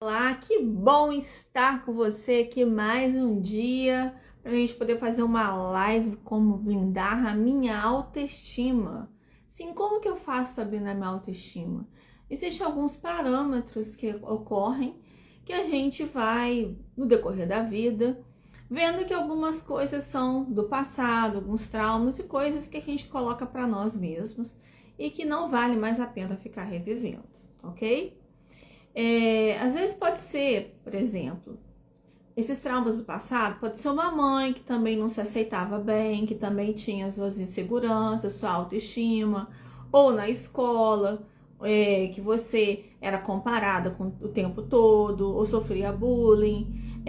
Olá, que bom estar com você aqui mais um dia para a gente poder fazer uma live como blindar a minha autoestima. Sim, como que eu faço para blindar minha autoestima? Existem alguns parâmetros que ocorrem que a gente vai, no decorrer da vida, vendo que algumas coisas são do passado, alguns traumas e coisas que a gente coloca para nós mesmos e que não vale mais a pena ficar revivendo, ok? Às vezes pode ser, por exemplo, esses traumas do passado, pode ser uma mãe que também não se aceitava bem, que também tinha as suas inseguranças, sua autoestima, ou na escola, que você era comparada com o tempo todo, ou sofria bullying,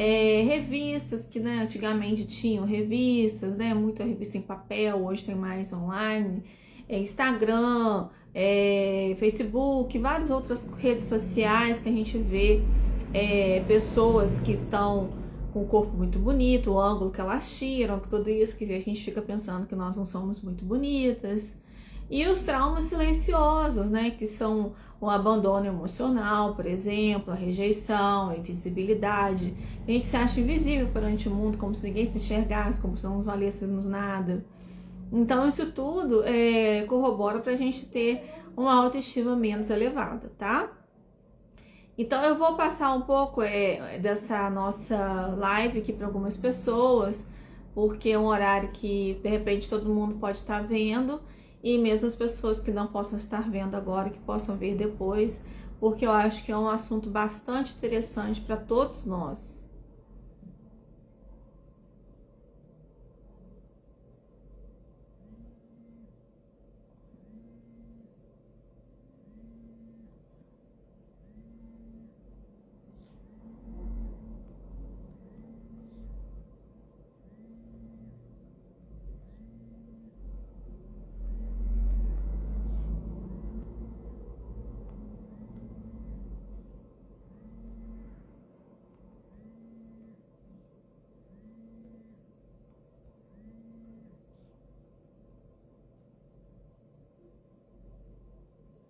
revistas que, né, antigamente tinham revistas, né, muita revista em papel, hoje tem mais online, Instagram, Facebook, várias outras redes sociais que a gente vê pessoas que estão com o corpo muito bonito, o ângulo que elas tiram, tudo isso que a gente fica pensando que nós não somos muito bonitas. E os traumas silenciosos, né, que são o abandono emocional, por exemplo, a rejeição, a invisibilidade. A gente se acha invisível perante o mundo, como se ninguém se enxergasse, como se não valêssemos nada. Então isso tudo corrobora para a gente ter uma autoestima menos elevada, tá? Então eu vou passar um pouco dessa nossa live aqui para algumas pessoas, porque é um horário que de repente todo mundo pode estar vendo, e mesmo as pessoas que não possam estar vendo agora, que possam ver depois, porque eu acho que é um assunto bastante interessante para todos nós.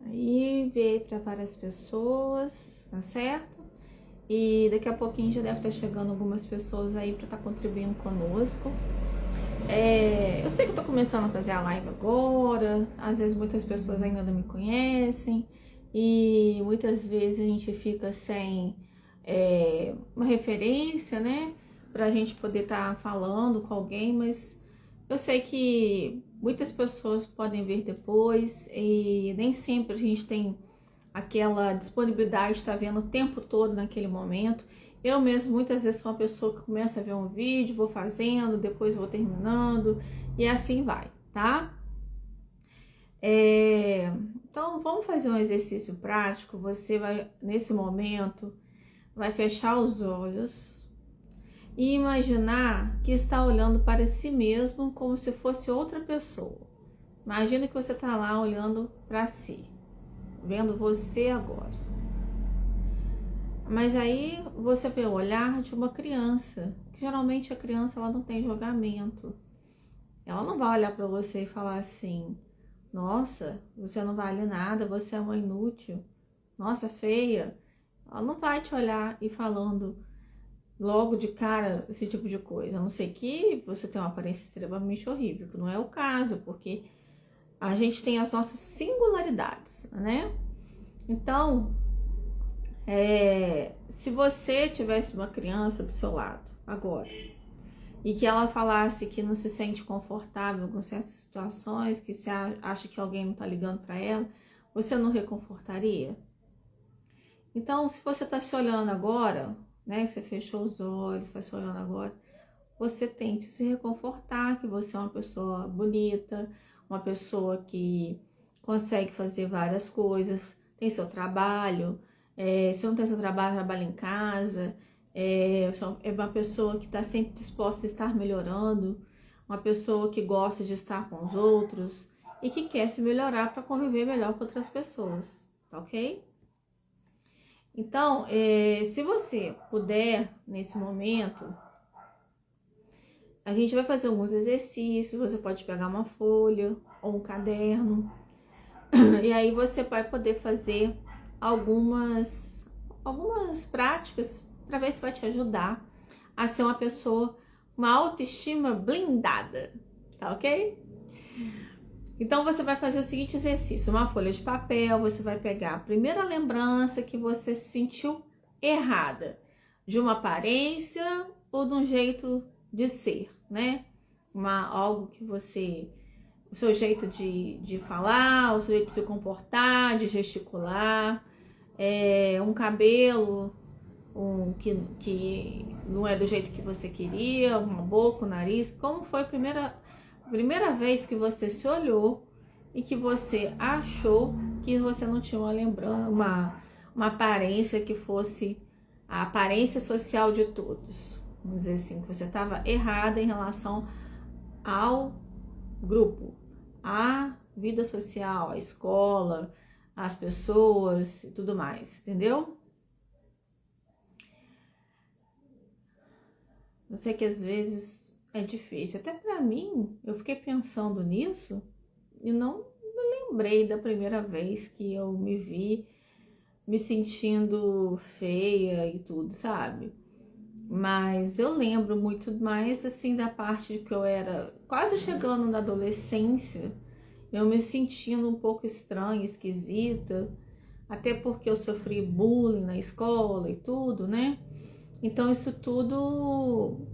Aí ver para várias pessoas, tá certo? E daqui a pouquinho já deve estar chegando algumas pessoas aí para estar contribuindo conosco. Eu sei que eu tô começando a fazer a live agora, às vezes muitas pessoas ainda não me conhecem e muitas vezes a gente fica sem uma referência, né, pra gente poder estar falando com alguém, mas eu sei que muitas pessoas podem ver depois e nem sempre a gente tem aquela disponibilidade de estar vendo o tempo todo naquele momento. Eu mesmo muitas vezes sou uma pessoa que começa a ver um vídeo, vou fazendo, depois vou terminando e assim vai, tá? Então vamos fazer um exercício prático. Você vai, nesse momento, vai fechar os olhos e imaginar que está olhando para si mesmo como se fosse outra pessoa. Imagina que você está lá olhando para si, vendo você agora. Mas aí você vê o olhar de uma criança, que geralmente a criança ela não tem julgamento. Ela não vai olhar para você e falar assim: nossa, você não vale nada, você é uma inútil, nossa, feia. Ela não vai te olhar e falando logo de cara esse tipo de coisa, a não ser que você tenha uma aparência extremamente horrível, que não é o caso, porque a gente tem as nossas singularidades, né? Então, se você tivesse uma criança do seu lado agora e que ela falasse que não se sente confortável com certas situações, que você acha que alguém não tá ligando para ela, você não reconfortaria? Então, se você tá se olhando agora, né, você fechou os olhos, está se olhando agora, você tente se reconfortar que você é uma pessoa bonita, uma pessoa que consegue fazer várias coisas, tem seu trabalho, se não tem seu trabalho, trabalha em casa, é uma pessoa que está sempre disposta a estar melhorando, uma pessoa que gosta de estar com os outros e que quer se melhorar para conviver melhor com outras pessoas, tá ok? Então, se você puder, nesse momento, a gente vai fazer alguns exercícios, você pode pegar uma folha ou um caderno, e aí você vai poder fazer algumas algumas práticas para ver se vai te ajudar a ser uma pessoa, uma autoestima blindada, tá ok? Então você vai fazer o seguinte exercício, uma folha de papel, você vai pegar a primeira lembrança que você se sentiu errada, de uma aparência ou de um jeito de ser, né? Algo que você, o seu jeito de falar, o seu jeito de se comportar, de gesticular, um cabelo que não é do jeito que você queria, uma boca, um nariz. Como foi a primeira vez que você se olhou e que você achou que você não tinha uma lembrança, uma aparência que fosse a aparência social de todos? Vamos dizer assim, que você estava errada em relação ao grupo, à vida social, à escola, às pessoas e tudo mais, entendeu? Eu sei que às vezes é difícil, até pra mim, eu fiquei pensando nisso e não me lembrei da primeira vez que eu me vi me sentindo feia e tudo, sabe? Mas eu lembro muito mais assim da parte de que eu era quase chegando na adolescência, eu me sentindo um pouco estranha, esquisita, até porque eu sofri bullying na escola e tudo, né? Então isso tudo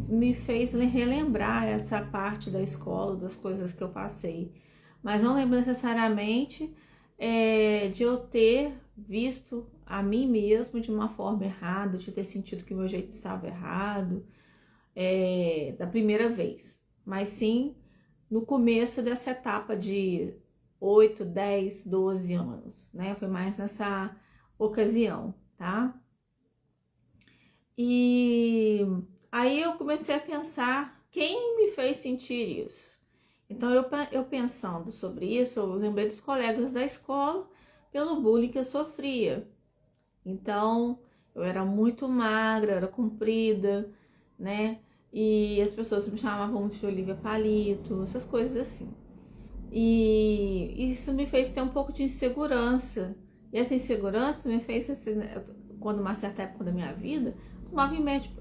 me fez relembrar essa parte da escola, das coisas que eu passei. Mas não lembro necessariamente de eu ter visto a mim mesmo de uma forma errada, de ter sentido que o meu jeito estava errado, da primeira vez. Mas sim no começo dessa etapa de 8, 10, 12 anos, né? Foi mais nessa ocasião, tá? E aí eu comecei a pensar quem me fez sentir isso. Então eu pensando sobre isso, eu lembrei dos colegas da escola pelo bullying que eu sofria. Então eu era muito magra, era comprida, né? E as pessoas me chamavam de Olivia Palito, essas coisas assim. E isso me fez ter um pouco de insegurança. E essa insegurança me fez, assim, quando uma certa época da minha vida, tomava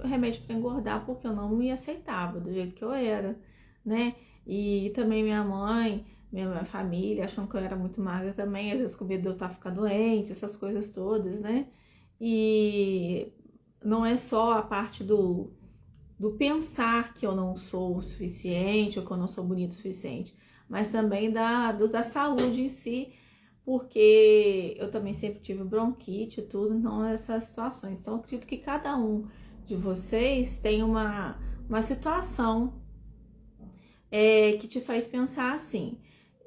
remédio para engordar porque eu não me aceitava do jeito que eu era, né? E também minha mãe, minha família acham que eu era muito magra também, às vezes com medo de eu estar ficar doente, essas coisas todas, né? E não é só a parte do pensar que eu não sou o suficiente ou que eu não sou bonito o suficiente, mas também da saúde em si, porque eu também sempre tive bronquite e tudo, então essas situações. Então eu acredito que cada um de vocês tem uma situação que te faz pensar assim.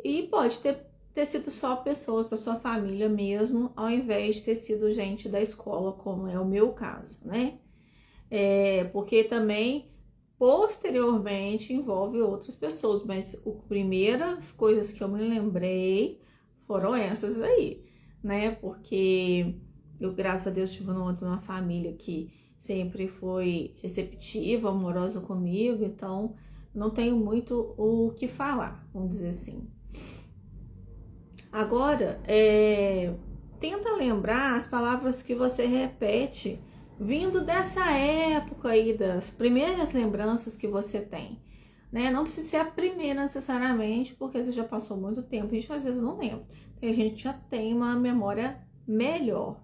E pode ter sido só pessoas da sua família mesmo, ao invés de ter sido gente da escola, como é o meu caso, né? Porque também posteriormente envolve outras pessoas, mas as primeiras coisas que eu me lembrei foram essas aí, né? Porque eu, graças a Deus, tive uma família que sempre foi receptiva, amorosa comigo, então não tenho muito o que falar, vamos dizer assim. Agora, tenta lembrar as palavras que você repete vindo dessa época aí, das primeiras lembranças que você tem, né? Não precisa ser a primeira necessariamente, porque você já passou muito tempo, a gente às vezes não lembra. A gente já tem uma memória melhor.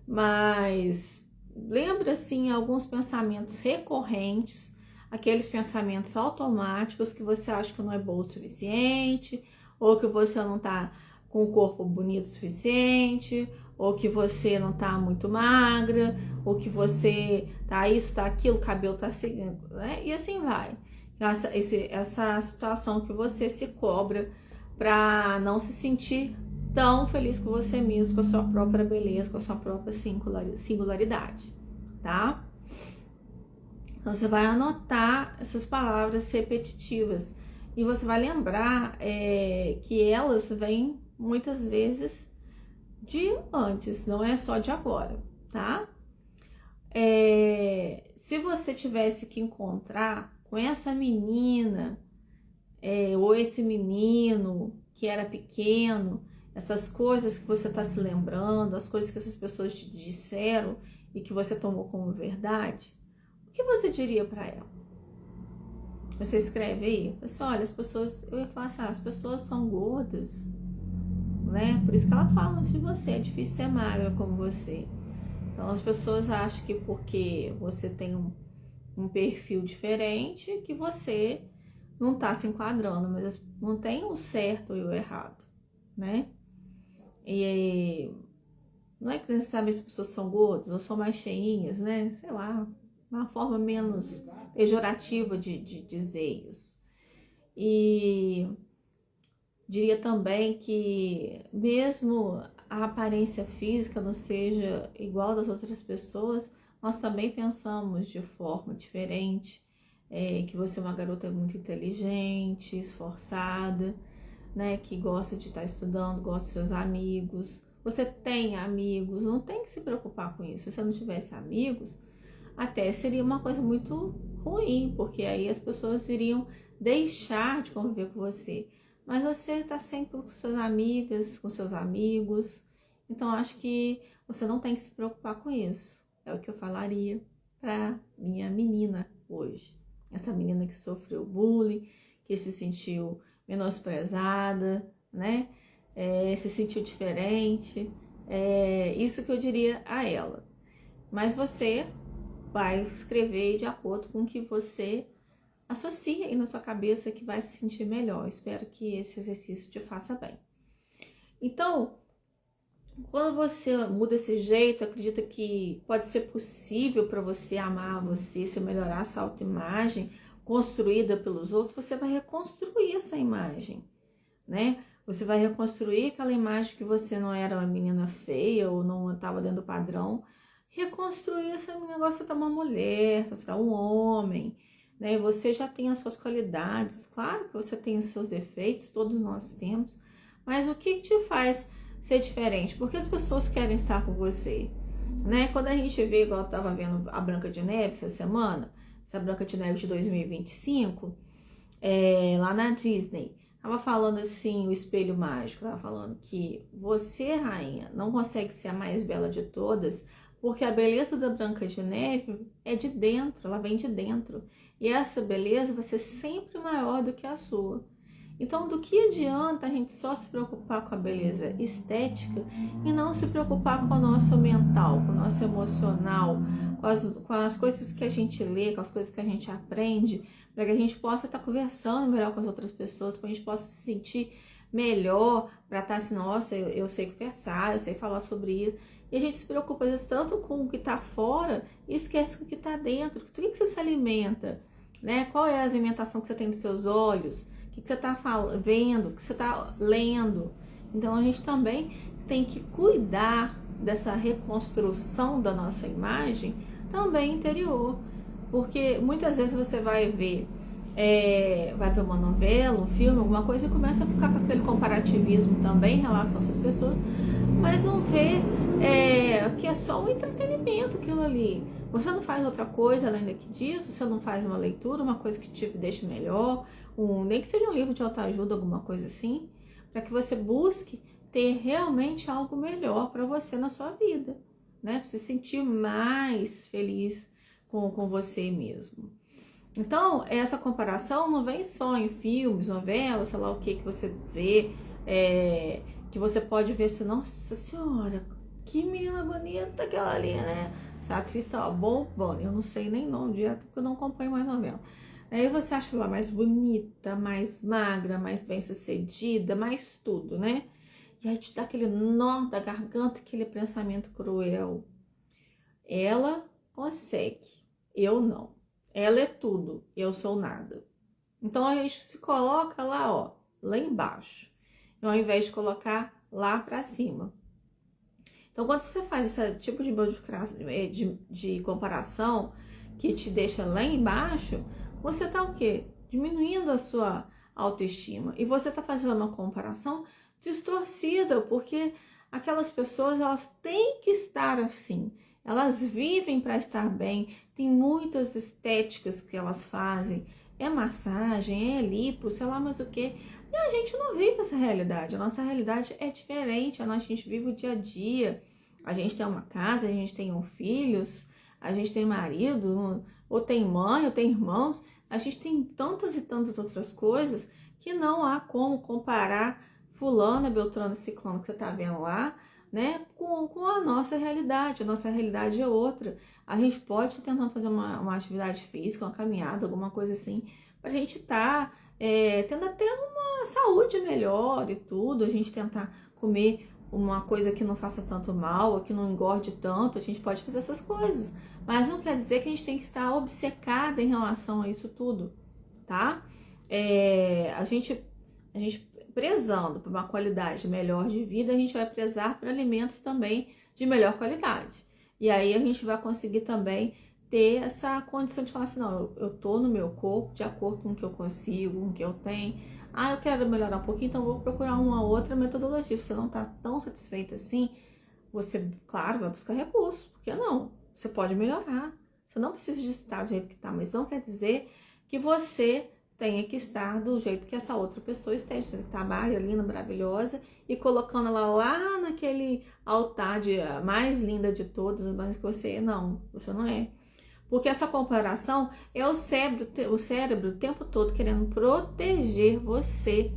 Mas lembra, assim, alguns pensamentos recorrentes, aqueles pensamentos automáticos que você acha que não é bom o suficiente, ou que você não tá com o corpo bonito o suficiente, ou que você não tá muito magra, ou que você tá isso, tá aquilo, o cabelo tá seguindo, né? E assim vai. Essa situação que você se cobra para não se sentir tão feliz com você mesmo, com a sua própria beleza, com a sua própria singularidade, tá? Então você vai anotar essas palavras repetitivas e você vai lembrar que elas vêm muitas vezes de antes, não é só de agora, tá? Se você tivesse que encontrar com essa menina ou esse menino que era pequeno essas coisas que você está se lembrando, as coisas que essas pessoas te disseram e que você tomou como verdade, o que você diria para ela? Você escreve aí, assim, olha, as pessoas, eu ia falar assim, as pessoas são gordas, né? Por isso que ela fala de você, é difícil ser magra como você. Então as pessoas acham que porque você tem um perfil diferente, que você não tá se enquadrando, mas não tem o certo e o errado, né? E não é que necessariamente as pessoas são gordas ou são mais cheinhas, né? Sei lá, uma forma menos pejorativa de dizer isso. E diria também que mesmo a aparência física não seja igual das outras pessoas, nós também pensamos de forma diferente, que você é uma garota muito inteligente, esforçada, né, que gosta de estar estudando, gosta dos seus amigos. Você tem amigos, não tem que se preocupar com isso. Se você não tivesse amigos, até seria uma coisa muito ruim, porque aí as pessoas iriam deixar de conviver com você. Mas você está sempre com suas amigas, com seus amigos. Então acho que você não tem que se preocupar com isso. É o que eu falaria para minha menina hoje. Essa menina que sofreu bullying, que se sentiu menosprezada, né? Se sentiu diferente. Isso que eu diria a ela. Mas você vai escrever de acordo com o que você associa aí na sua cabeça que vai se sentir melhor. Espero que esse exercício te faça bem. Então, quando você muda esse jeito, acredita que pode ser possível para você amar você, se melhorar essa autoimagem construída pelos outros, você vai reconstruir essa imagem, né? Você vai reconstruir aquela imagem que você não era uma menina feia ou não estava dentro do padrão. Reconstruir esse negócio, você tá uma mulher, você tá um homem, né? Você já tem as suas qualidades, claro que você tem os seus defeitos, todos nós temos, mas o que te faz ser diferente? Porque as pessoas querem estar com você, né? Quando a gente vê, igual eu tava vendo a Branca de Neve essa semana, essa Branca de Neve de 2025, lá na Disney, tava falando assim, o espelho mágico, tava falando que você, rainha, não consegue ser a mais bela de todas, porque a beleza da Branca de Neve é de dentro, ela vem de dentro. E essa beleza vai ser sempre maior do que a sua. Então, do que adianta a gente só se preocupar com a beleza estética e não se preocupar com o nosso mental, com o nosso emocional, com as coisas que a gente lê, com as coisas que a gente aprende, para que a gente possa estar conversando melhor com as outras pessoas, para a gente possa se sentir melhor, para estar assim, nossa, eu sei conversar, eu sei falar sobre isso. E a gente se preocupa às vezes tanto com o que está fora e esquece com o que está dentro. Do que você se alimenta, né? Qual é a alimentação que você tem nos seus olhos? O que você está vendo? O que você está lendo? Então a gente também tem que cuidar dessa reconstrução da nossa imagem também interior. Porque muitas vezes você vai ver uma novela, um filme, alguma coisa e começa a ficar com aquele comparativismo também em relação a essas pessoas, mas não vê que é só um entretenimento aquilo ali. Você não faz outra coisa além disso, você não faz uma leitura, uma coisa que te deixe melhor, nem que seja um livro de autoajuda, alguma coisa assim, para que você busque ter realmente algo melhor para você na sua vida, né? Para se sentir mais feliz com você mesmo. Então, essa comparação não vem só em filmes, novelas, sei lá o que você vê, que você pode ver assim, nossa senhora, que menina bonita aquela ali, né? Essa atriz tá bombando, eu não sei nem nome direto, porque eu não acompanho mais novela. Aí você acha ela mais bonita, mais magra, mais bem sucedida, mais tudo, né? E aí te dá aquele nó da garganta, aquele pensamento cruel. Ela consegue, eu não. Ela é tudo, eu sou nada. Então a gente se coloca lá, ó, lá embaixo, ao invés de colocar lá pra cima. Então quando você faz esse tipo de comparação que te deixa lá embaixo, você tá o quê? Diminuindo a sua autoestima. E você tá fazendo uma comparação distorcida, porque aquelas pessoas, elas têm que estar assim. Elas vivem para estar bem, tem muitas estéticas que elas fazem, é massagem, é lipo, sei lá mais o que. E a gente não vive essa realidade. A nossa realidade é diferente. A gente vive o dia a dia. A gente tem uma casa, a gente tem filhos, a gente tem marido, ou tem mãe, ou tem irmãos. A gente tem tantas e tantas outras coisas que não há como comparar fulano, beltrano, ciclano que você tá vendo lá, né, com a nossa realidade. A nossa realidade é outra. A gente pode estar tentando fazer uma atividade física, uma caminhada, alguma coisa assim, pra gente estar tendo até uma saúde melhor e tudo, a gente tentar comer uma coisa que não faça tanto mal, que não engorde tanto, a gente pode fazer essas coisas. Mas não quer dizer que a gente tem que estar obcecada em relação a isso tudo, tá? A gente prezando por uma qualidade melhor de vida, a gente vai prezar por alimentos também de melhor qualidade. E aí a gente vai conseguir também ter essa condição de falar assim, não, eu tô no meu corpo de acordo com o que eu consigo, com o que eu tenho. Eu quero melhorar um pouquinho, então vou procurar uma outra metodologia. Se você não tá tão satisfeita assim, você, claro, vai buscar recursos. Por que não? Você pode melhorar. Você não precisa de estar do jeito que tá, mas não quer dizer que você tenha que estar do jeito que essa outra pessoa esteja. Você está magra, linda, maravilhosa e colocando ela lá naquele altar de mais linda de todas, mas que você não é. Porque essa comparação é o cérebro o tempo todo querendo proteger você,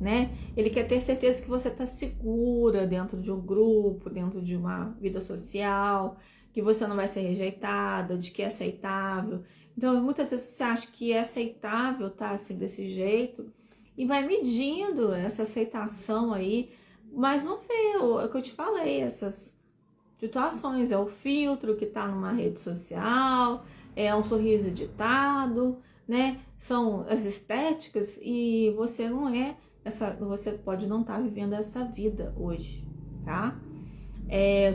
né? Ele quer ter certeza que você está segura dentro de um grupo, dentro de uma vida social, que você não vai ser rejeitada, de que é aceitável. Então, muitas vezes você acha que é aceitável estar assim desse jeito e vai medindo essa aceitação aí, mas não vê, é o que eu te falei, essas situações, é o filtro que tá numa rede social, é um sorriso editado, né? São as estéticas e você não é você pode não estar vivendo essa vida hoje, tá?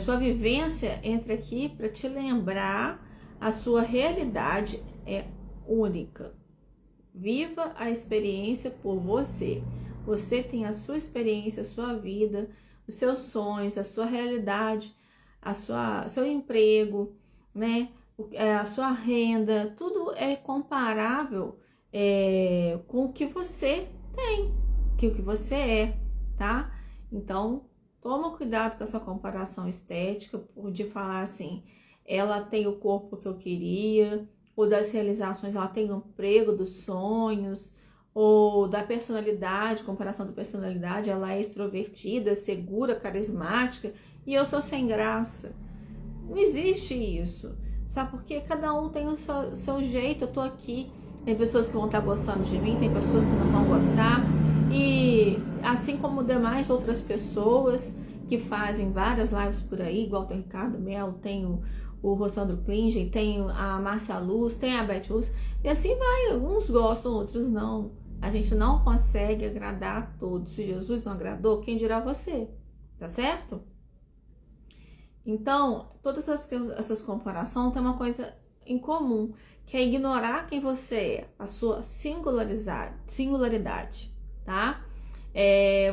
Sua vivência entra aqui para te lembrar a sua realidade é única. Viva a experiência por você. Você tem a sua experiência, a sua vida, os seus sonhos, a sua realidade, seu emprego, né? A sua renda, tudo é comparável com o que você tem, com o que você é, tá? Então, toma cuidado com essa comparação estética, de falar assim, ela tem o corpo que eu queria, ou das realizações, ela tem o emprego dos sonhos, ou da personalidade, comparação da personalidade, ela é extrovertida, segura, carismática, e eu sou sem graça. Não existe isso, sabe? Porque cada um tem o seu jeito. Eu tô aqui, tem pessoas que vão estar gostando de mim, tem pessoas que não vão gostar, e assim como demais outras pessoas que fazem várias lives por aí, igual tem o Ricardo Melo, tem o Rossandro Klingen, tem a Márcia Luz, tem a Beth Luz, e assim vai, uns gostam, outros não. A gente não consegue agradar a todos. Se Jesus não agradou, quem dirá você? Tá certo? Então, todas essas comparações têm uma coisa em comum, que é ignorar quem você é, a sua singularidade, tá?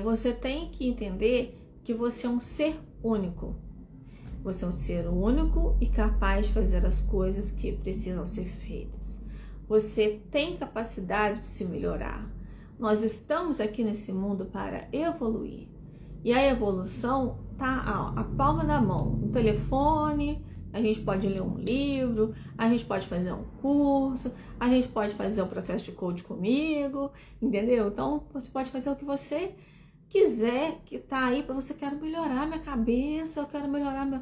Você tem que entender que você é um ser único. Você é um ser único e capaz de fazer as coisas que precisam ser feitas. Você tem capacidade de se melhorar. Nós estamos aqui nesse mundo para evoluir. E a evolução tá a palma da mão. No telefone, a gente pode ler um livro, a gente pode fazer um curso, a gente pode fazer um processo de coach comigo, entendeu? Então, você pode fazer o que você quiser, que tá aí para você. Quero melhorar minha cabeça, eu quero melhorar meu...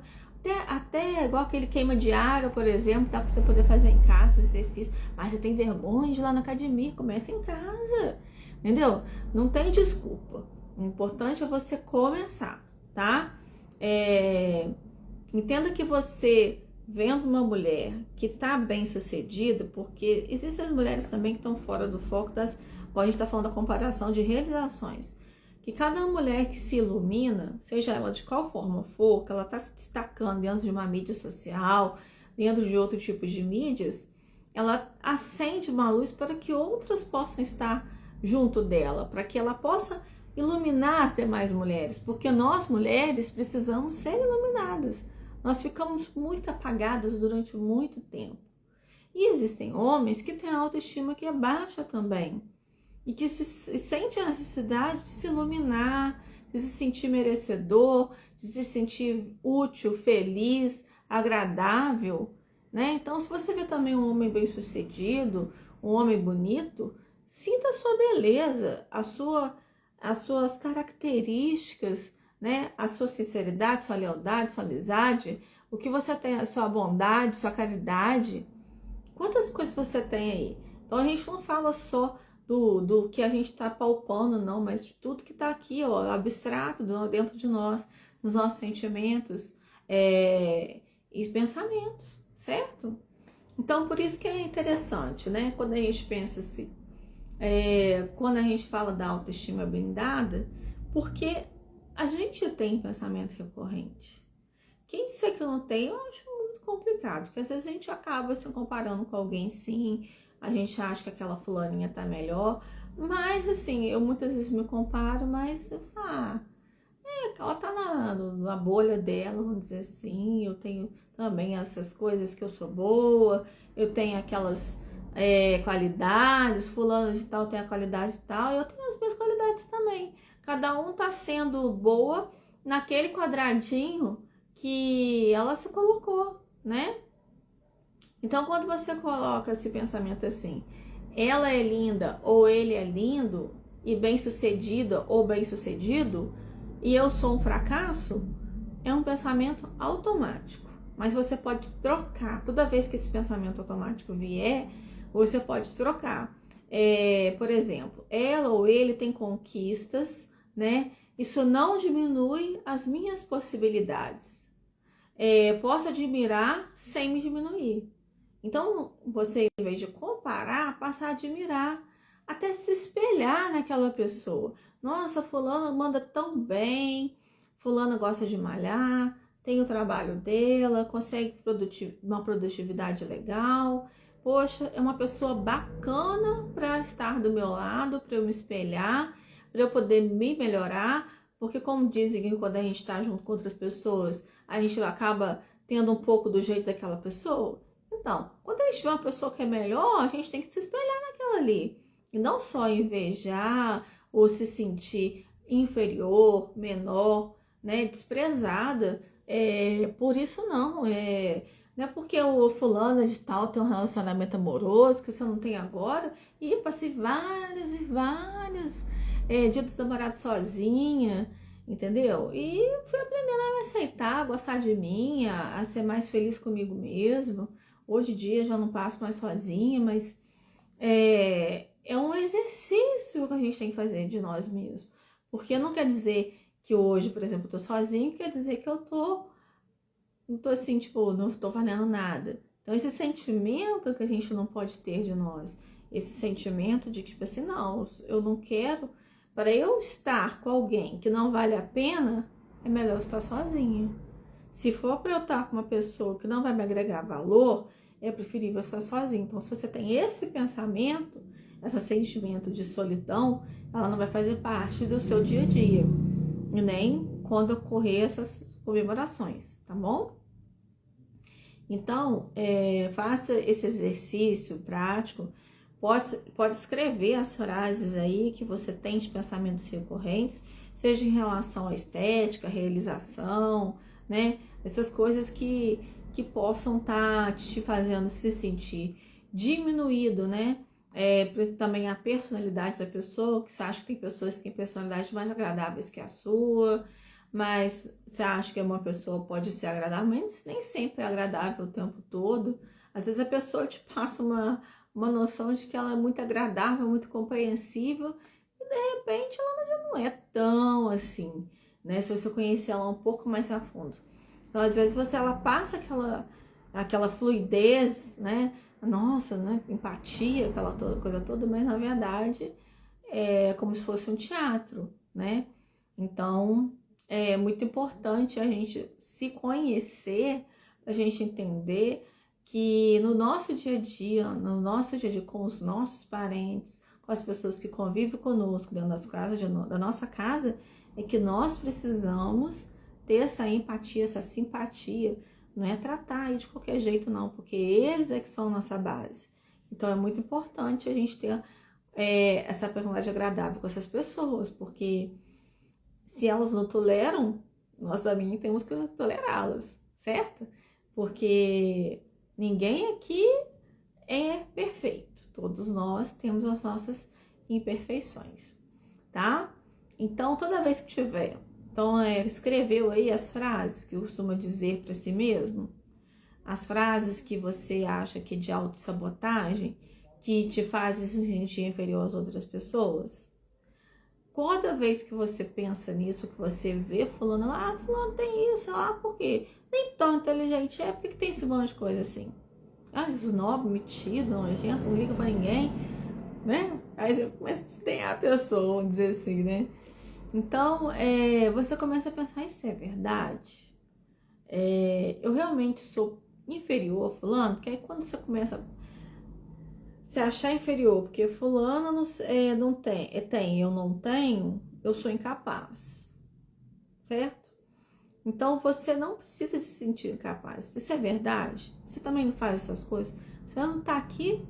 Até igual aquele queima de água, por exemplo, dá para você poder fazer em casa, exercício. Mas eu tenho vergonha de ir lá na academia, começa em casa, entendeu? Não tem desculpa. O importante é você começar, tá? Entenda que você, vendo uma mulher que tá bem sucedida, porque existem as mulheres também que estão fora do foco das... Agora a gente tá falando da comparação de realizações. Que cada mulher que se ilumina, seja ela de qual forma for, que ela está se destacando dentro de uma mídia social, dentro de outro tipo de mídias, ela acende uma luz para que outras possam estar junto dela, para que ela possa iluminar as demais mulheres, porque nós mulheres precisamos ser iluminadas. Nós ficamos muito apagadas durante muito tempo. E existem homens que têm autoestima que é baixa também e que sente a necessidade de se iluminar, de se sentir merecedor, de se sentir útil, feliz, agradável, né? Então, se você vê também um homem bem-sucedido, um homem bonito, sinta a sua beleza, as suas características, né? A sua sinceridade, sua lealdade, sua amizade, o que você tem, a sua bondade, sua caridade. Quantas coisas você tem aí? Então, a gente não fala só do que a gente está palpando, não, mas de tudo que está aqui, ó, abstrato dentro de nós, nos nossos sentimentos e pensamentos, certo? Então, por isso que é interessante, né? Quando a gente pensa assim, quando a gente fala da autoestima blindada, porque a gente tem pensamento recorrente. Quem disser que não tem, eu acho muito complicado, porque às vezes a gente acaba se comparando com alguém, sim, a gente acha que aquela fulaninha tá melhor, mas assim, eu muitas vezes me comparo, mas eu ela tá na bolha dela, vamos dizer assim, eu tenho também essas coisas que eu sou boa, eu tenho aquelas qualidades, fulano de tal tem a qualidade tal, eu tenho as minhas qualidades também. Cada um tá sendo boa naquele quadradinho que ela se colocou, né? Então, quando você coloca esse pensamento assim, ela é linda ou ele é lindo, e bem-sucedida ou bem-sucedido, e eu sou um fracasso, é um pensamento automático. Mas você pode trocar, toda vez que esse pensamento automático vier, você pode trocar. Por exemplo, ela ou ele tem conquistas, né? Isso não diminui as minhas possibilidades. Posso admirar sem me diminuir. Então, você, em vez de comparar, passa a admirar, até se espelhar naquela pessoa. Nossa, fulana manda tão bem, fulana gosta de malhar, tem o trabalho dela, consegue uma produtividade legal. Poxa, é uma pessoa bacana para estar do meu lado, para eu me espelhar, para eu poder me melhorar, porque como dizem que quando a gente está junto com outras pessoas, a gente acaba tendo um pouco do jeito daquela pessoa. Então, quando a gente vê uma pessoa que é melhor, a gente tem que se espelhar naquela ali. E não só invejar ou se sentir inferior, menor, né, desprezada. Por isso não. Não é porque o fulano de tal tem um relacionamento amoroso que você não tem agora. E passei vários e vários dias dos namorados sozinha, entendeu? E fui aprendendo a me aceitar, a gostar de mim, a ser mais feliz comigo mesmo. Hoje em dia já não passo mais sozinha, mas é um exercício que a gente tem que fazer de nós mesmos. Porque não quer dizer que hoje, por exemplo, eu tô sozinha, quer dizer que não tô assim, tipo, não tô valendo nada. Então esse sentimento que a gente não pode ter de nós, esse sentimento de que, tipo assim, não, eu não quero, para eu estar com alguém que não vale a pena, é melhor eu estar sozinha. Se for para eu estar com uma pessoa que não vai me agregar valor, é preferível estar sozinha. Então, se você tem esse pensamento, esse sentimento de solidão, ela não vai fazer parte do seu dia a dia. E nem quando ocorrer essas comemorações, tá bom? Então, faça esse exercício prático. Pode escrever as frases aí que você tem de pensamentos recorrentes, seja em relação à estética, realização, né? Essas coisas que possam estar te fazendo se sentir diminuído, né? Também a personalidade da pessoa, que você acha que tem pessoas que têm personalidades mais agradáveis que a sua, mas você acha que uma pessoa pode ser agradável, mas nem sempre é agradável o tempo todo. Às vezes a pessoa te passa uma noção de que ela é muito agradável, muito compreensiva, e de repente ela já não é tão assim, né? Se você conhecer ela um pouco mais a fundo. Então, às vezes, ela passa aquela fluidez, né? Nossa, né? Empatia, aquela coisa toda, mas na verdade é como se fosse um teatro, né? Então, é muito importante a gente se conhecer, a gente entender que no nosso dia a dia, com os nossos parentes, com as pessoas que convivem conosco dentro da nossa casa, é que nós precisamos ter essa empatia, essa simpatia, Não é tratar aí de qualquer jeito, não, porque eles é que são nossa base. Então é muito importante a gente ter essa personalidade agradável com essas pessoas, porque se elas não toleram, nós também temos que tolerá-las, certo? Porque ninguém aqui é perfeito. Todos nós temos as nossas imperfeições, tá? Então, toda vez que tiver, escreveu aí as frases que costuma dizer para si mesmo, as frases que você acha que é de autossabotagem, que te fazem se sentir inferior às outras pessoas. Toda vez que você pensa nisso, que você vê fulano lá, fulano tem isso lá, por quê? Nem tão inteligente é, porque tem esse monte de coisa assim. Snob, metido, nojento, não liga pra ninguém, né? Aí você começa a desdenhar a pessoa, vamos dizer assim, né? Então, você começa a pensar, isso é verdade? Eu realmente sou inferior a fulano? Porque aí quando você começa a se achar inferior, porque fulano não tem, eu não tenho, eu sou incapaz, certo? Então, você não precisa se sentir incapaz. Isso é verdade? Você também não faz essas coisas? Você não tá aqui?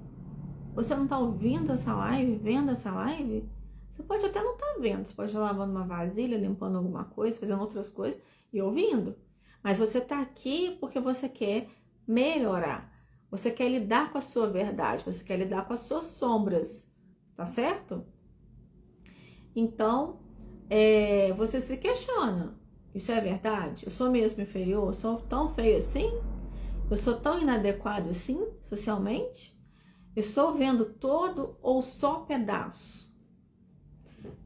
Você não tá ouvindo essa live, vendo essa live? Você pode até não estar vendo. Você pode estar lavando uma vasilha, limpando alguma coisa, fazendo outras coisas e ouvindo. Mas você tá aqui porque você quer melhorar. Você quer lidar com a sua verdade. Você quer lidar com as suas sombras. Tá certo? Então, você se questiona. Isso é verdade? Eu sou mesmo inferior? Eu sou tão feio assim? Eu sou tão inadequado assim, socialmente? Eu estou vendo todo ou só pedaço?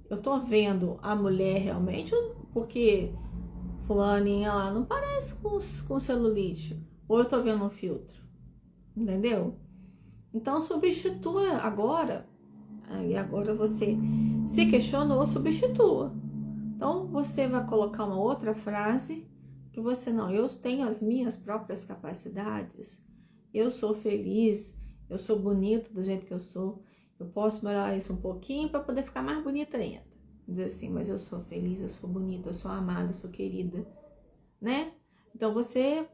Eu tô vendo a mulher realmente porque fulaninha lá não parece com celulite. Ou eu tô vendo um filtro. Entendeu? Então substitua agora. Aí agora você se questionou, substitua. Então você vai colocar uma outra frase que eu tenho as minhas próprias capacidades. Eu sou feliz, eu sou bonita do jeito que eu sou. Eu posso melhorar isso um pouquinho para poder ficar mais bonita ainda. Dizer assim, mas eu sou feliz, eu sou bonita, eu sou amada, eu sou querida, né? Então você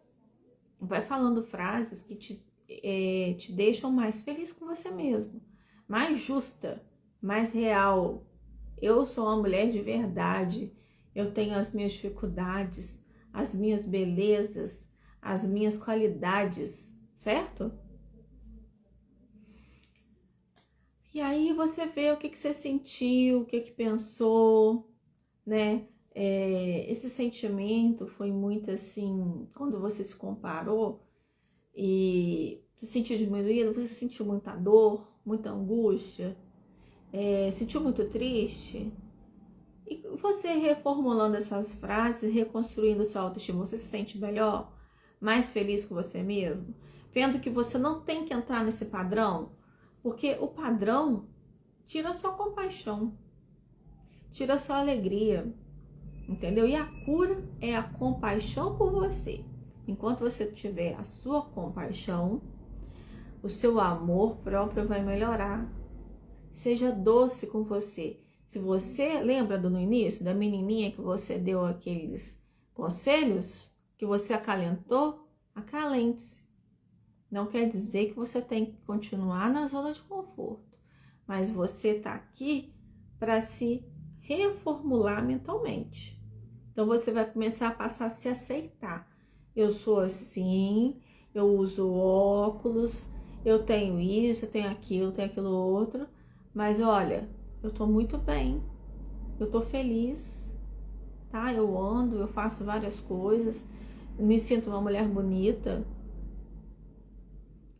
vai falando frases que te deixam mais feliz com você mesmo, mais justa, mais real. Eu sou uma mulher de verdade, eu tenho as minhas dificuldades, as minhas belezas, as minhas qualidades, certo? E aí você vê o que você sentiu, o que pensou, né? Esse sentimento foi muito assim, quando você se comparou e se sentiu diminuído, você sentiu muita dor, muita angústia, sentiu muito triste. E você reformulando essas frases, reconstruindo sua autoestima, você se sente melhor, mais feliz com você mesmo, vendo que você não tem que entrar nesse padrão, porque o padrão tira a sua compaixão, tira a sua alegria, entendeu? E a cura é a compaixão por você. Enquanto você tiver a sua compaixão, o seu amor próprio vai melhorar. Seja doce com você. Se você lembra no início da menininha que você deu aqueles conselhos, que você acalentou, acalente-se. Não quer dizer que você tem que continuar na zona de conforto, mas você está aqui para se reformular mentalmente. Então você vai começar a passar a se aceitar. Eu sou assim, eu uso óculos, eu tenho isso, eu tenho aquilo outro, mas olha, eu tô muito bem, eu tô feliz, tá? Eu ando, eu faço várias coisas, me sinto uma mulher bonita.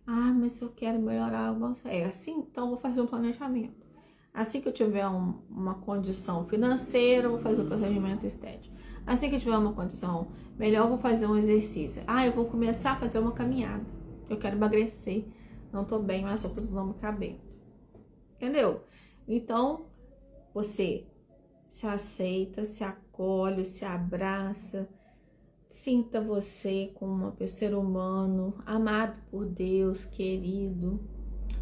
Ah, mas eu quero melhorar. Assim, então eu vou fazer um planejamento. Assim que eu tiver uma condição financeira, eu vou fazer o procedimento estético. Assim que eu tiver uma condição melhor, eu vou fazer um exercício. Ah, eu vou começar a fazer uma caminhada. Eu quero emagrecer. Não tô bem, mas roupas não me cabem. Entendeu? Então, você se aceita, se acolhe, se abraça. Sinta você como um ser humano, amado por Deus, querido,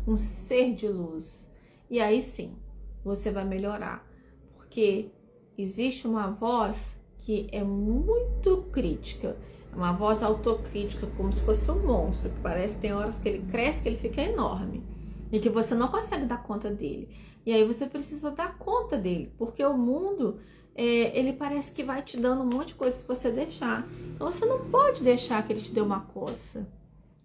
um ser de luz. E aí sim, você vai melhorar. Porque existe uma voz que é muito crítica, Uma voz autocrítica, como se fosse um monstro, que parece que tem horas que ele cresce, que ele fica enorme. E que você não consegue dar conta dele. E aí você precisa dar conta dele, porque o mundo, ele parece que vai te dando um monte de coisa se você deixar. Então você não pode deixar que ele te dê uma coça.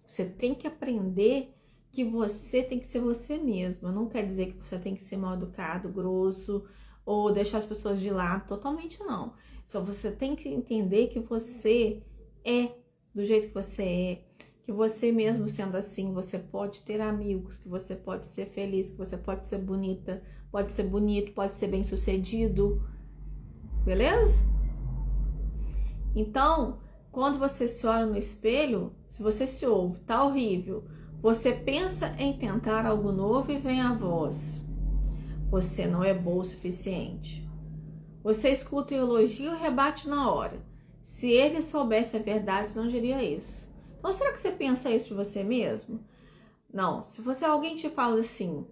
Você tem que aprender que você tem que ser você mesmo. Não quer dizer que você tem que ser mal educado, grosso, ou deixar as pessoas de lado, totalmente não. Só você tem que entender que você é do jeito que você é, que você mesmo sendo assim, você pode ter amigos, que você pode ser feliz, que você pode ser bonita, pode ser bonito, pode ser bem sucedido, beleza? Então, quando você se olha no espelho, se você se ouve, tá horrível, você pensa em tentar algo novo e vem a voz: você não é boa o suficiente. Você escuta o elogio e rebate na hora. Se ele soubesse a verdade, não diria isso. Então, será que você pensa isso de você mesmo? Não. Se você alguém te fala assim,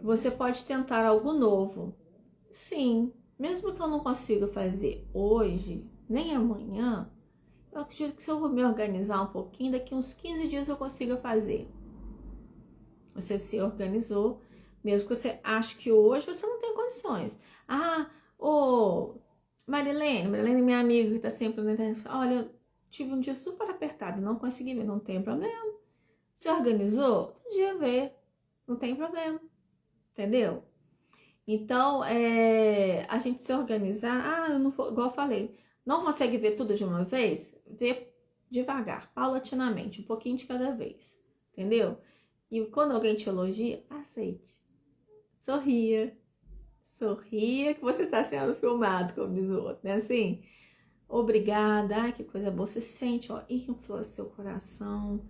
você pode tentar algo novo. Sim. Mesmo que eu não consiga fazer hoje, nem amanhã, eu acredito que se eu vou me organizar um pouquinho, daqui uns 15 dias eu consiga fazer. Você se organizou, mesmo que você ache que hoje você não tem condições. Marilene, minha amiga que tá sempre na internet, olha, eu tive um dia super apertado, não consegui ver, não tem problema. Se organizou, outro dia vê, não tem problema, entendeu? Então, a gente se organizar, eu não vou, igual eu falei, não consegue ver tudo de uma vez? Vê devagar, paulatinamente, um pouquinho de cada vez, entendeu? E quando alguém te elogia, aceite. Sorria que você está sendo filmado, como diz o outro, né? Assim, obrigada, ai, que coisa boa. Você sente, ó, infla seu coração.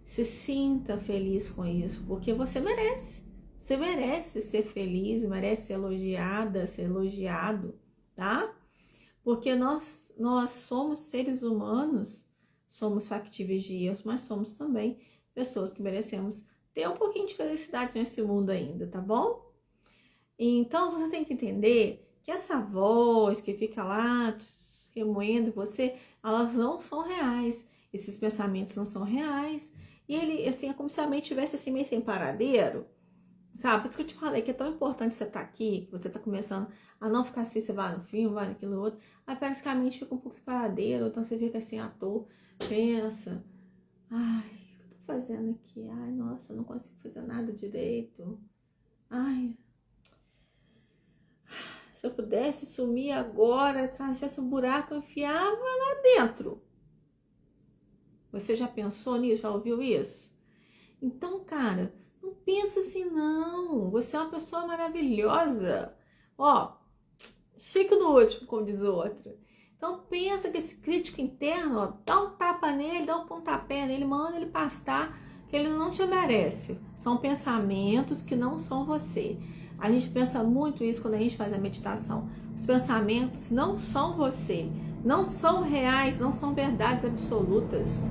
Se sinta feliz com isso, porque você merece. Você merece ser feliz, merece ser elogiada, ser elogiado, tá? Porque nós somos seres humanos, somos factíveis de erros, mas somos também pessoas que merecemos ter um pouquinho de felicidade nesse mundo ainda, tá bom? Então você tem que entender que essa voz que fica lá remoendo você, elas não são reais. Esses pensamentos não são reais. E ele, assim, é como se a mente tivesse assim meio sem paradeiro, sabe? Por isso que eu te falei que é tão importante você estar aqui, que você tá começando a não ficar assim, você vai no filme, vai naquilo outro. Aí parece que a mente fica um pouco sem paradeiro, então você fica assim à toa, pensa, ai, o que eu tô fazendo aqui? Ai, nossa, eu não consigo fazer nada direito. Ai, se eu pudesse sumir agora, cara, se tivesse um buraco, eu enfiava lá dentro. Você já pensou nisso? Já ouviu isso? Então, cara, não pensa assim, não. Você é uma pessoa maravilhosa. Ó, chique no último, como diz o outro. Então, pensa que esse crítico interno, ó, dá um tapa nele, dá um pontapé nele, manda ele pastar, que ele não te merece. São pensamentos que não são você. A gente pensa muito isso quando a gente faz a meditação. Os pensamentos não são você, não são reais, não são verdades absolutas.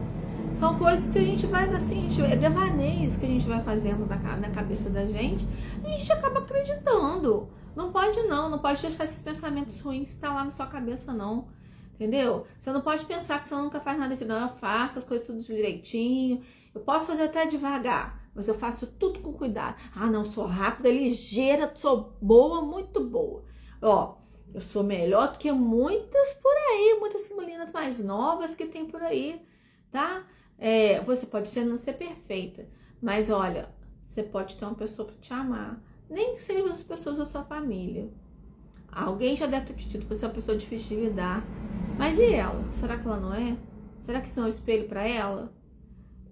São coisas que a gente vai, assim, devaneios que a gente vai fazendo na cabeça da gente, e a gente acaba acreditando. Não pode deixar esses pensamentos ruins estar lá na sua cabeça, não. Entendeu? Você não pode pensar que você nunca faz nada de não. Eu faço as coisas tudo direitinho. Eu posso fazer até devagar, mas eu faço tudo com cuidado. Ah, não, sou rápida, ligeira, sou boa, muito boa. Ó, eu sou melhor do que muitas por aí, muitas meninas mais novas que tem por aí, tá? Você pode não ser perfeita, mas olha, você pode ter uma pessoa para te amar, nem que sejam as pessoas da sua família. Alguém já deve ter te dito que você é uma pessoa difícil de lidar, mas e ela? Será que ela não é? Será que isso não é um espelho para ela?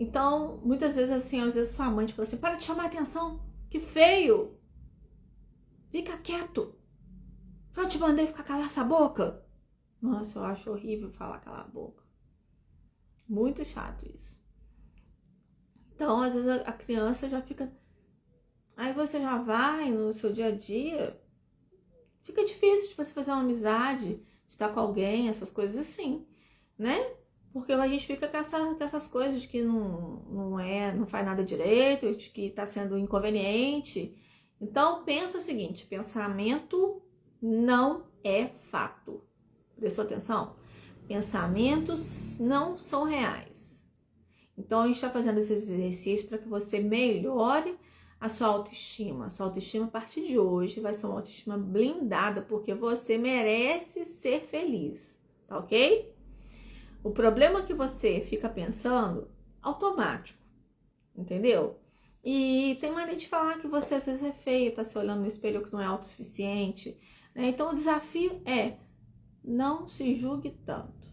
Então, muitas vezes assim, às vezes sua mãe te fala assim: para de chamar atenção, que feio, fica quieto, eu te mandei ficar calar essa boca. Nossa, eu acho horrível falar calar a boca. Muito chato isso. Então, às vezes a criança já fica... Aí você já vai no seu dia a dia, fica difícil de você fazer uma amizade, de estar com alguém, essas coisas assim, né? Porque a gente fica com essas coisas de que não faz nada direito, de que está sendo inconveniente. Então, pensa o seguinte: pensamento não é fato. Prestou atenção? Pensamentos não são reais. Então, a gente está fazendo esse exercício para que você melhore a sua autoestima. A sua autoestima, a partir de hoje, vai ser uma autoestima blindada, porque você merece ser feliz, tá ok? O problema é que você fica pensando automático, entendeu? E tem maneira de falar que você às vezes é feia, tá se olhando no espelho que não é autossuficiente, né? Então, o desafio é não se julgue tanto,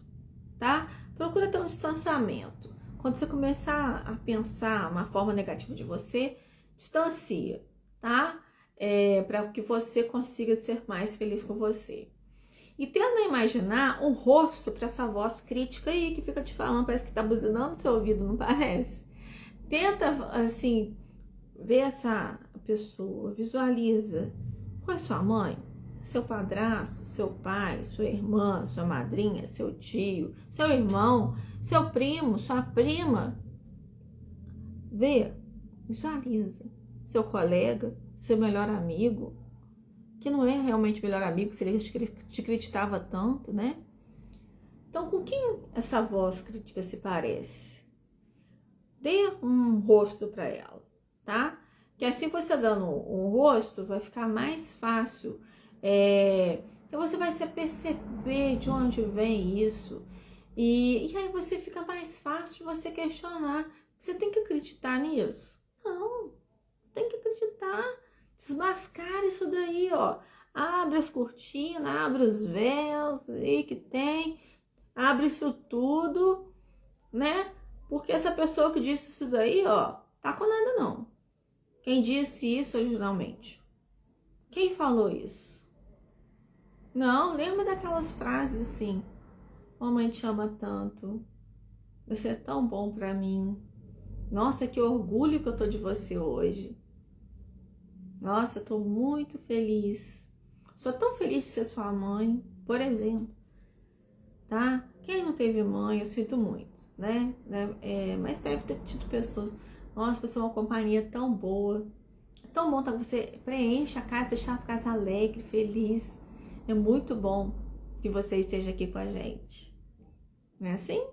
tá? Procura ter um distanciamento. Quando você começar a pensar uma forma negativa de você, distancia, tá? Para que você consiga ser mais feliz com você. E tenta imaginar um rosto para essa voz crítica aí que fica te falando, parece que tá buzinando no seu ouvido, não parece? Tenta, assim, ver essa pessoa, visualiza. Qual é sua mãe? Seu padrasto, seu pai, sua irmã, sua madrinha, seu tio, seu irmão, seu primo, sua prima. Vê, visualiza. Seu colega, seu melhor amigo, que não é realmente melhor amigo, se ele te criticava tanto, né? Então, com quem essa voz crítica se parece? Dê um rosto para ela, tá? Que assim você dando um rosto, vai ficar mais fácil. Então você vai se perceber de onde vem isso. E aí você fica mais fácil de você questionar. Você tem que acreditar nisso? Não, tem que acreditar. Desmascar isso daí, ó. Abre as cortinas, abre os véus aí que tem. Abre isso tudo, né? Porque essa pessoa que disse isso daí, ó, tá com nada não. Quem disse isso originalmente? Quem falou isso? Não, lembra daquelas frases assim: mamãe te ama tanto, você é tão bom pra mim. Nossa, que orgulho que eu tô de você hoje. Nossa, eu tô muito feliz. Sou tão feliz de ser sua mãe, por exemplo, tá? Quem não teve mãe, eu sinto muito, né? Mas deve ter tido pessoas. Nossa, você é uma companhia tão boa. É tão bom, tá? Você preenche a casa, deixa a casa alegre, feliz. É muito bom que você esteja aqui com a gente. Não é assim?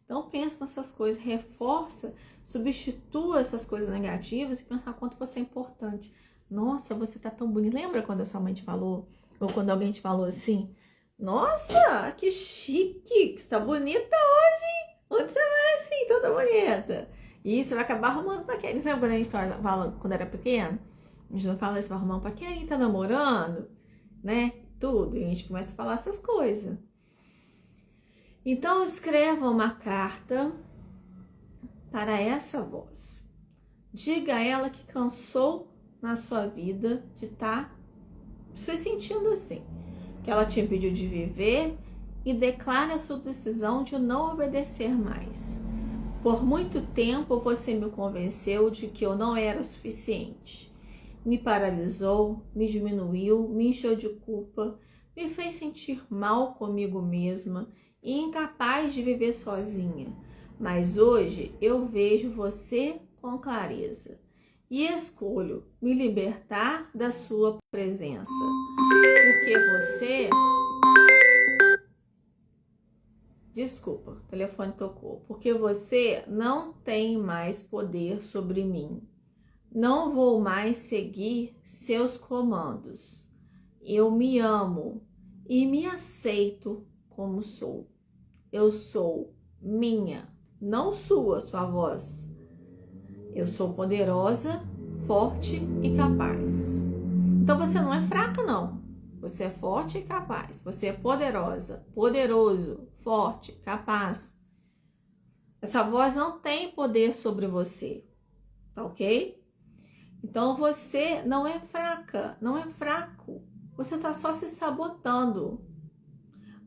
Então pensa nessas coisas, reforça, substitua essas coisas negativas e pensa quanto você é importante. Nossa, você tá tão bonita. Lembra quando a sua mãe te falou? Ou quando alguém te falou assim: nossa, que chique, que você tá bonita hoje, hein? Onde você vai assim, toda bonita? E você vai acabar arrumando paquerinha. Sabe quando a gente fala, quando era pequeno? A gente não fala isso, vai arrumar um paquerinha, tá namorando, né? Tudo. E a gente começa a falar essas coisas. Então, escreva uma carta para essa voz. Diga a ela que cansou na sua vida de estar se sentindo assim, que ela te impediu de viver, e declare a sua decisão de não obedecer mais. Por muito tempo você me convenceu de que eu não era o suficiente. Me paralisou, me diminuiu, me encheu de culpa, me fez sentir mal comigo mesma e incapaz de viver sozinha. Mas hoje eu vejo você com clareza e escolho me libertar da sua presença, porque você... Desculpa, o telefone tocou. Porque você não tem mais poder sobre mim. Não vou mais seguir seus comandos. Eu me amo e me aceito como sou. Eu sou minha, não sua voz. Eu sou poderosa, forte e capaz. Então você não é fraca, não. Você é forte e capaz. Você é poderosa, poderoso, forte, capaz. Essa voz não tem poder sobre você, tá ok? Então você não é fraca, não é fraco. Você tá só se sabotando.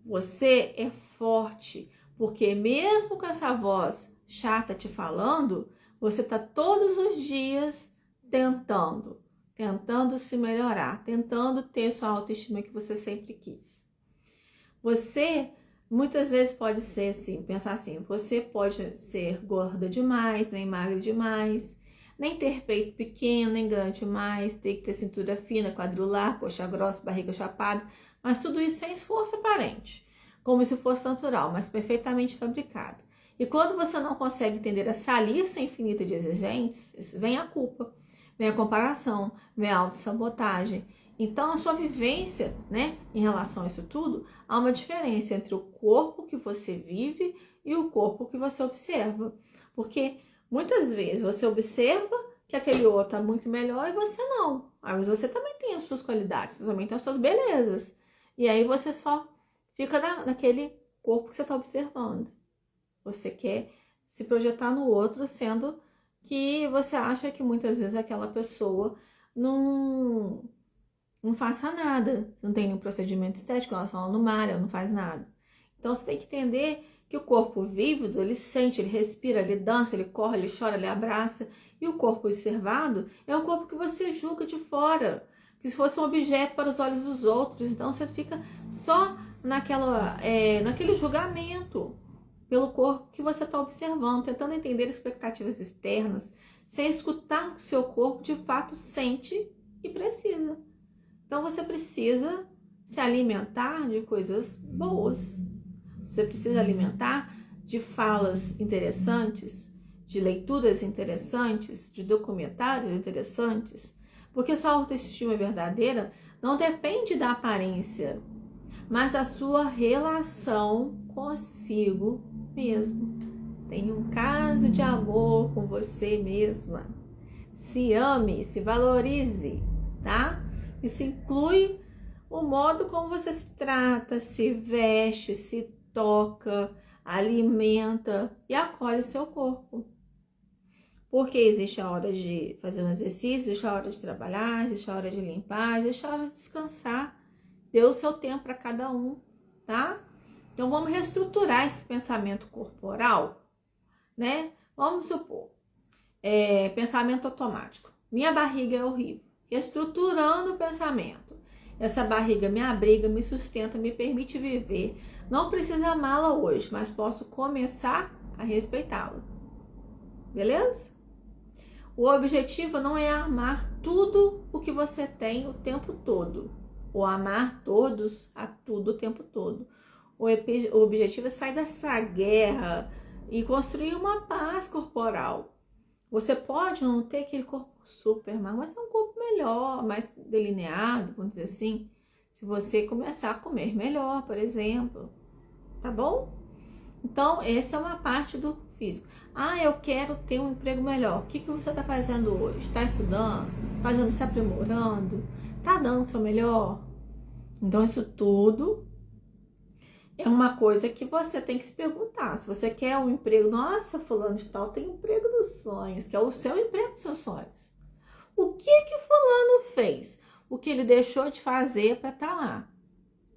Você é forte, porque mesmo com essa voz chata te falando, você tá todos os dias tentando se melhorar, tentando ter sua autoestima que você sempre quis. Você muitas vezes pode ser assim, pensar assim, você pode ser gorda demais, nem magra demais, nem ter peito pequeno, nem grande demais, ter que ter cintura fina, quadrilar, coxa grossa, barriga chapada, mas tudo isso sem esforço aparente. como se fosse natural, mas perfeitamente fabricado. E quando você não consegue entender essa lista infinita de exigentes, vem a culpa, vem a comparação, vem a autossabotagem. Então, a sua vivência, né, em relação a isso tudo, há uma diferença entre o corpo que você vive e o corpo que você observa. Porque muitas vezes você observa que aquele outro está muito melhor e você não. Mas você também tem as suas qualidades, você também tem as suas belezas. E aí você só fica naquele corpo que você está observando. Você quer se projetar no outro, sendo que você acha que muitas vezes aquela pessoa não faça nada, não tem nenhum procedimento estético, ela só não malha, não faz nada. Então você tem que entender que o corpo vívido, ele sente, ele respira, ele dança, ele corre, ele chora, ele abraça. E o corpo observado é o corpo que você julga de fora, que se fosse um objeto para os olhos dos outros. Então você fica só naquele julgamento pelo corpo que você está observando, tentando entender expectativas externas, sem escutar o que o seu corpo de fato sente e precisa. Então você precisa se alimentar de coisas boas. Você precisa alimentar de falas interessantes, de leituras interessantes, de documentários interessantes, porque sua autoestima verdadeira não depende da aparência, mas da sua relação consigo mesmo. Tenha um caso de amor com você mesma. Se ame, se valorize, tá? Isso inclui o modo como você se trata, se veste, se toca, alimenta e acolhe seu corpo. Porque existe a hora de fazer um exercício, existe a hora de trabalhar, existe a hora de limpar, existe a hora de descansar. Dê o seu tempo para cada um, tá? Então vamos reestruturar esse pensamento corporal, né? Vamos supor, pensamento automático. Minha barriga é horrível. Reestruturando o pensamento. Essa barriga me abriga, me sustenta, me permite viver. Não preciso amá-la hoje, mas posso começar a respeitá-la. Beleza? O objetivo não é amar tudo o que você tem o tempo todo, ou amar todos a tudo o tempo todo. O objetivo é sair dessa guerra e construir uma paz corporal. Você pode não ter aquele corpo super, mas é um corpo melhor, mais delineado, vamos dizer assim, se você começar a comer melhor, por exemplo, tá bom? Então, essa é uma parte do físico. Ah, eu quero ter um emprego melhor. O que você está fazendo hoje? Está estudando? Fazendo, se aprimorando? Está dando o seu melhor? Então, isso tudo é uma coisa que você tem que se perguntar. Se você quer um emprego, nossa, fulano de tal tem um emprego dos sonhos, que é o seu emprego dos seus sonhos. O que fulano fez? O que ele deixou de fazer para estar lá?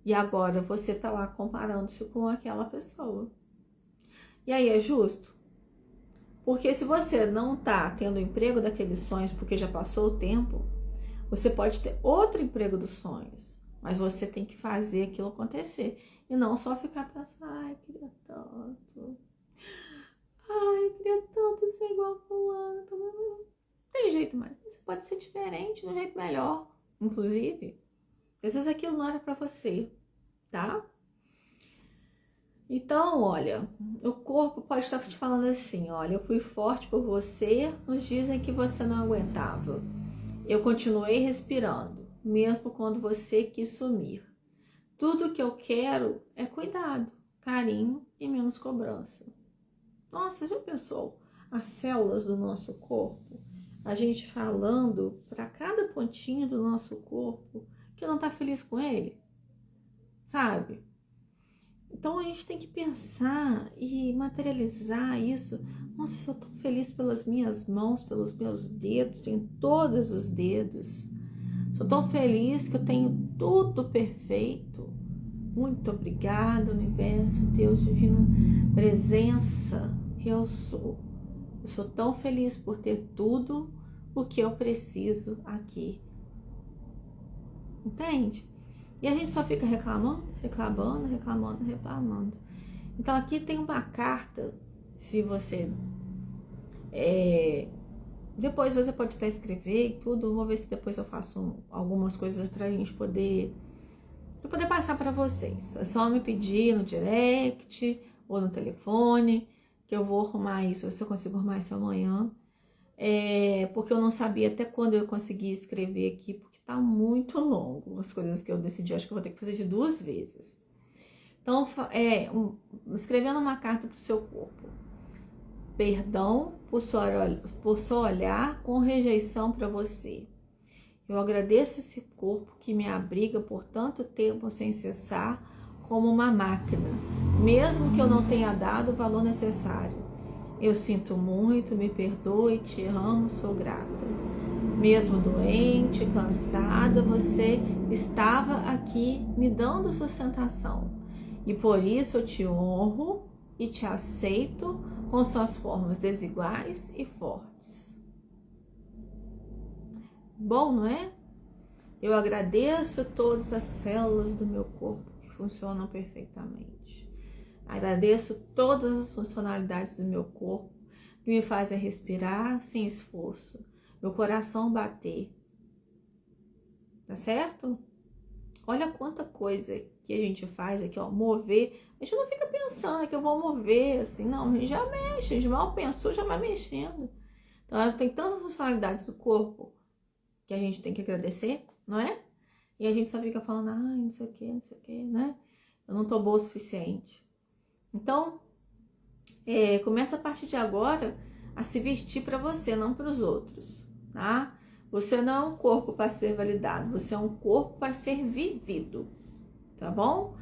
E agora você está lá comparando-se com aquela pessoa. E aí é justo? Porque se você não está tendo o emprego daqueles sonhos porque já passou o tempo, você pode ter outro emprego dos sonhos, mas você tem que fazer aquilo acontecer e não só ficar pensando, ai, queria tanto, ai, eu queria tanto ser igual a fulano, não tem jeito mais. Você pode ser diferente, de um jeito melhor, inclusive. Às vezes aquilo não era pra você, tá? Então, olha, o corpo pode estar te falando assim, olha, eu fui forte por você nos dias em que você não aguentava. Eu continuei respirando, mesmo quando você quis sumir. Tudo que eu quero é cuidado, carinho e menos cobrança. Nossa, já pensou? As células do nosso corpo, a gente falando para cada pontinho do nosso corpo que não tá feliz com ele, sabe? Então a gente tem que pensar e materializar isso. Nossa, eu sou tão feliz pelas minhas mãos, pelos meus dedos, tenho todos os dedos. Sou tão feliz que eu tenho tudo perfeito. Muito obrigada, universo, Deus, divina presença, eu sou. Eu sou tão feliz por ter tudo o que eu preciso aqui. Entende? E a gente só fica reclamando. Então aqui tem uma carta, se você... depois você pode até escrever e tudo, vou ver se depois eu faço algumas coisas pra gente poder para poder passar para vocês. É só me pedir no direct ou no telefone, que eu vou arrumar isso, se eu consigo arrumar isso amanhã. Porque eu não sabia até quando eu consegui escrever aqui, porque tá muito longo as coisas que eu decidi. Acho que eu vou ter que fazer de 2 vezes. Então, escrevendo uma carta pro seu corpo. Perdão por só olhar com rejeição para você. Eu agradeço esse corpo que me abriga por tanto tempo sem cessar, como uma máquina, mesmo que eu não tenha dado o valor necessário. Eu sinto muito, me perdoe, te amo, sou grata. Mesmo doente, cansada, você estava aqui me dando sustentação. E por isso eu te honro e te aceito com suas formas desiguais e fortes. Bom, não é? Eu agradeço todas as células do meu corpo que funcionam perfeitamente. Agradeço todas as funcionalidades do meu corpo que me fazem respirar sem esforço, meu coração bater. Tá certo? Olha quanta coisa que a gente faz aqui, ó, mover. A gente não fica pensando que eu vou mover, assim, não. A gente já mexe, a gente mal pensou, já vai mexendo. Então, tem tantas funcionalidades do corpo que a gente tem que agradecer, não é? E a gente só fica falando, ai, não sei o que, né? Eu não tô boa o suficiente. Então, começa a partir de agora a se vestir para você, não para os outros, tá? Você não é um corpo para ser validado, você é um corpo para ser vivido, tá bom?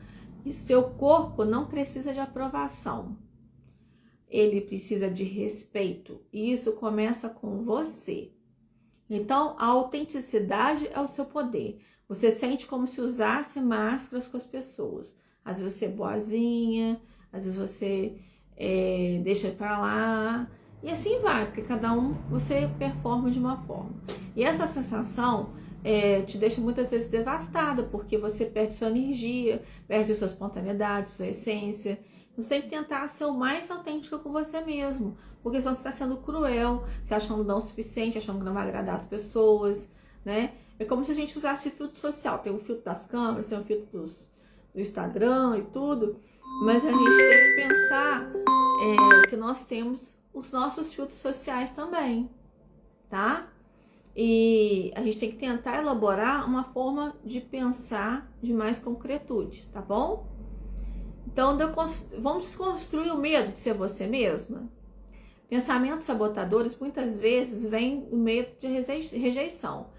E seu corpo não precisa de aprovação, ele precisa de respeito, e isso começa com você. Então, a autenticidade é o seu poder. Você sente como se usasse máscaras com as pessoas. Às vezes você é boazinha, às vezes você deixa pra lá. E assim vai, porque cada um você performa de uma forma. E essa sensação te deixa muitas vezes devastada, porque você perde sua energia, perde sua espontaneidade, sua essência. Você tem que tentar ser o mais autêntico com você mesmo, porque senão você está sendo cruel, se achando não o suficiente, achando que não vai agradar as pessoas, né? É como se a gente usasse filtro social. Tem o filtro das câmeras, tem o filtro do Instagram e tudo, mas a gente tem que pensar que nós temos os nossos filtros sociais também, tá? E a gente tem que tentar elaborar uma forma de pensar de mais concretude, tá bom? Então, vamos desconstruir o medo de ser você mesma? Pensamentos sabotadores muitas vezes vêm do medo de rejeição.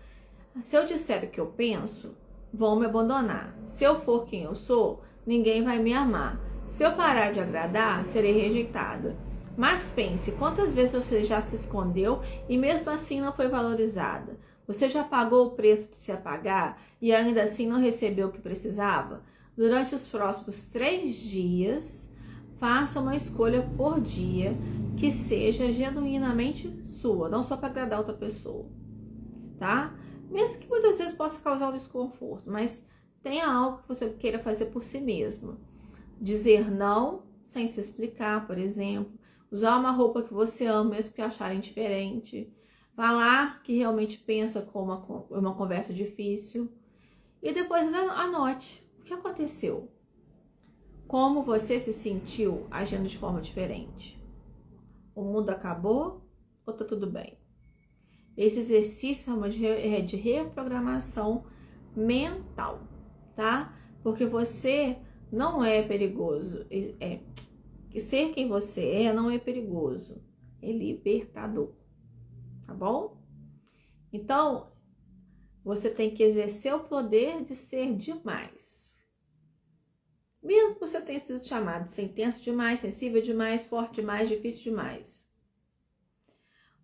Se eu disser o que eu penso, vão me abandonar. Se eu for quem eu sou, ninguém vai me amar. Se eu parar de agradar, serei rejeitada. Mas pense, quantas vezes você já se escondeu e mesmo assim não foi valorizada? Você já pagou o preço de se apagar e ainda assim não recebeu o que precisava? Durante os próximos 3 dias, faça uma escolha por dia que seja genuinamente sua, não só para agradar outra pessoa, tá? Mesmo que muitas vezes possa causar um desconforto, mas tenha algo que você queira fazer por si mesmo. Dizer não sem se explicar, por exemplo. Usar uma roupa que você ama, mesmo que acharem diferente. Falar que realmente pensa com uma conversa difícil. E depois anote o que aconteceu. Como você se sentiu agindo de forma diferente. O mundo acabou ou tá tudo bem? Esse exercício é uma de reprogramação mental, tá? Porque você não é perigoso. Ser quem você não é perigoso. É libertador, tá bom? Então, você tem que exercer o poder de ser demais. Mesmo que você tenha sido chamado de ser intenso demais, sensível demais, forte demais, difícil demais.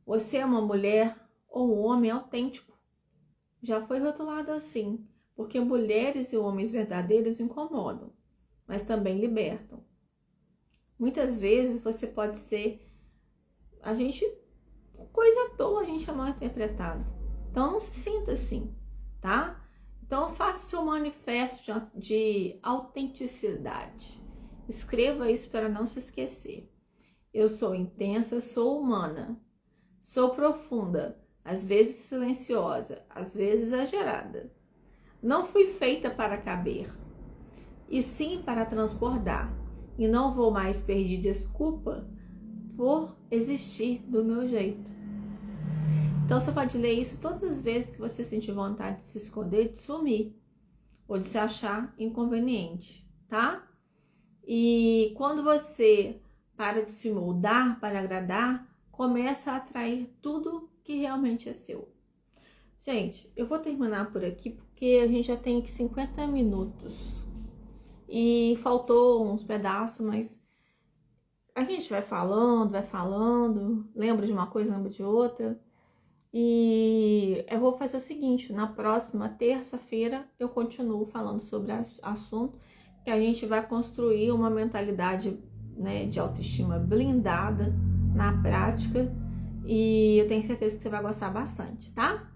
Você é uma mulher ou um homem autêntico. Já foi rotulado assim, porque mulheres e homens verdadeiros incomodam, mas também libertam. Muitas vezes você pode ser, coisa à toa a gente é mal interpretado. Então não se sinta assim, tá? Então faça seu manifesto de autenticidade. Escreva isso para não se esquecer. Eu sou intensa, sou humana, sou profunda, às vezes silenciosa, às vezes exagerada. Não fui feita para caber. e sim para transbordar. E não vou mais pedir desculpa por existir do meu jeito. Então você pode ler isso todas as vezes que você sentir vontade de se esconder, de sumir, ou de se achar inconveniente, tá? E quando você para de se moldar para agradar, começa a atrair tudo que realmente é seu. Gente, eu vou terminar por aqui porque a gente já tem aqui 50 minutos. E faltou uns pedaços, mas a gente vai falando, lembra de uma coisa, lembra de outra. E eu vou fazer o seguinte, na próxima terça-feira eu continuo falando sobre assunto que a gente vai construir uma mentalidade, né, de autoestima blindada na prática, e eu tenho certeza que você vai gostar bastante, tá?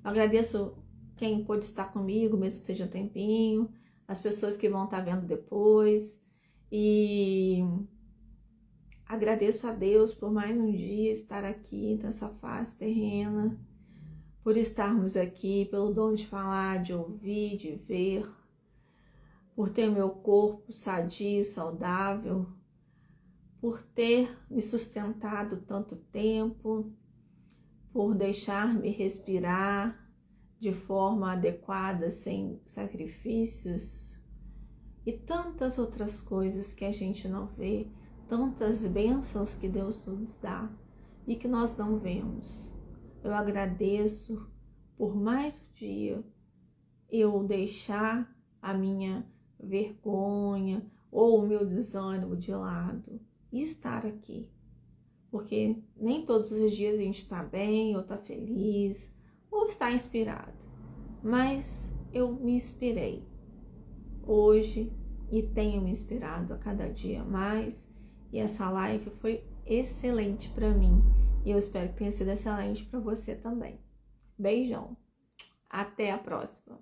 Eu agradeço quem pôde estar comigo, mesmo que seja um tempinho, as pessoas que vão estar vendo depois, e agradeço a Deus por mais um dia estar aqui nessa face terrena, por estarmos aqui, pelo dom de falar, de ouvir, de ver, por ter meu corpo sadio, saudável, por ter me sustentado tanto tempo, por deixar-me respirar de forma adequada, sem sacrifícios e tantas outras coisas que a gente não vê, tantas bênçãos que Deus nos dá e que nós não vemos. Eu agradeço por mais um dia eu deixar a minha vergonha ou o meu desânimo de lado e estar aqui. Porque nem todos os dias a gente está bem, ou está feliz, ou está inspirado. Mas eu me inspirei hoje e tenho me inspirado a cada dia mais. E essa live foi excelente para mim. E eu espero que tenha sido excelente para você também. Beijão. Até a próxima.